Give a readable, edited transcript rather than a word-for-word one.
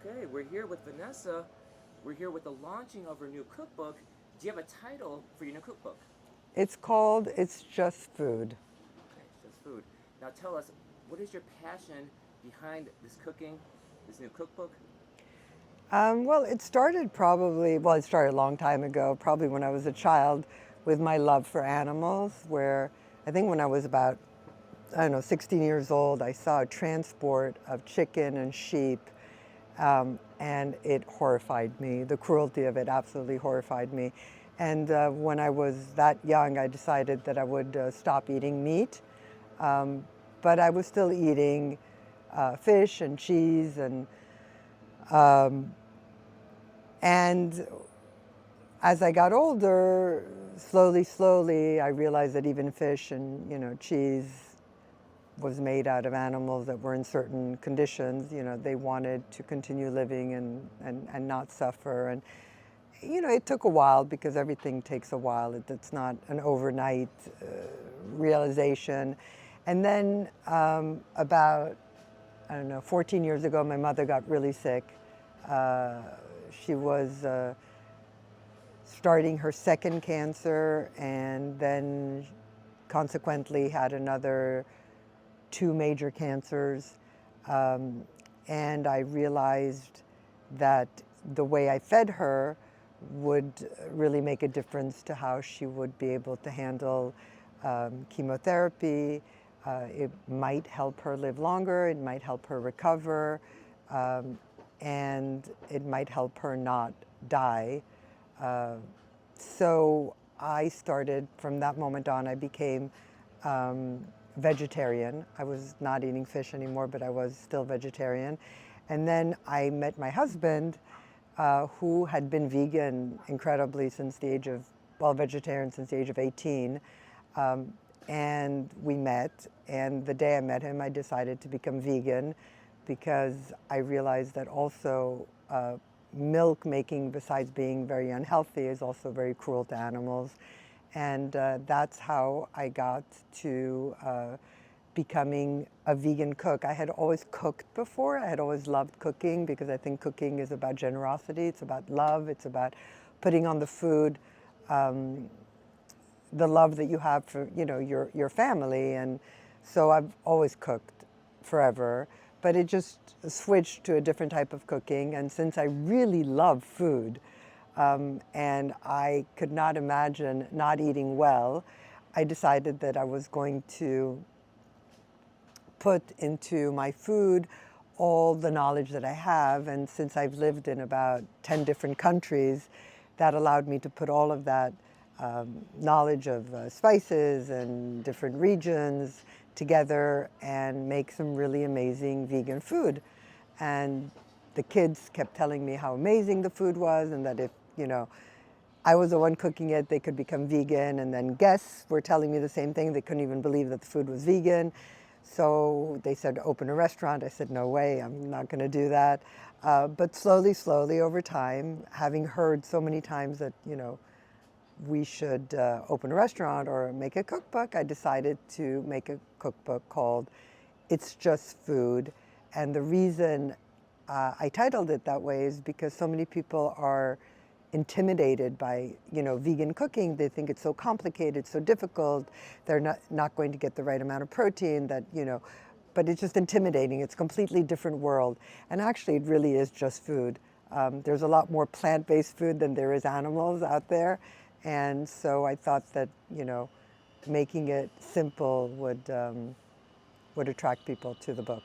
Okay, we're here with Vanessa. We're here with the launching of her new cookbook. Do you have a title for your new cookbook? It's called It's Just Food. Okay, it's just food. Now tell us, what is your passion behind this cooking, this new cookbook? It started a long time ago, probably when I was a child, with my love for animals, where I think when I was about, I don't know, 16 years old, I saw a transport of chicken and sheep, and it horrified me. The cruelty of it absolutely horrified me. And when I was that young, I decided that I would stop eating meat. Um, but I was still eating fish and cheese and as I got older, slowly, I realized that even fish and cheese was made out of animals that were in certain conditions. They wanted to continue living and not suffer. And it took a while because everything takes a while. It's not an overnight realization. And then about, I don't know, 14 years ago, my mother got really sick. Uh, she was starting her second cancer and then consequently had another two major cancers. Um, and I realized that the way I fed her would really make a difference to how she would be able to handle chemotherapy. It might help her live longer, it might help her recover, um, and it might help her not die. Uh, so I started, from that moment on, I became um, vegetarian. I was not eating fish anymore, but I was still vegetarian. And then I met my husband, who had been vegan incredibly since the age of, well, vegetarian since the age of 18. Um, and we met, and the day I met him, I decided to become vegan because I realized that also milk making, besides being very unhealthy, is also very cruel to animals. And that's how I got to becoming a vegan cook. I had always cooked before. I had always loved cooking because I think cooking is about generosity. It's about love. It's about putting on the food um, the love that you have for your family. And so I've always cooked forever, but it just switched to a different type of cooking. And since I really love food, and I could not imagine not eating well, I decided that I was going to put into my food all the knowledge that I have. And since I've lived in about 10 different countries, that allowed me to put all of that knowledge of spices and different regions together and make some really amazing vegan food. And the kids kept telling me how amazing the food was, and that if, I was the one cooking it, they could become vegan. And then guests were telling me the same thing. They couldn't even believe that the food was vegan. So they said, open a restaurant. I said, no way, I'm not going to do that. But slowly over time, having heard so many times that, we should open a restaurant or make a cookbook, I decided to make a cookbook called It's Just Food. And the reason I titled it that way is because so many people are intimidated by vegan cooking. They think it's so complicated, so difficult. They're not going to get the right amount of protein. But it's just intimidating. It's a completely different world. And actually, it really is just food. There's a lot more plant-based food than there is animals out there, and so I thought that making it simple would attract people to the book.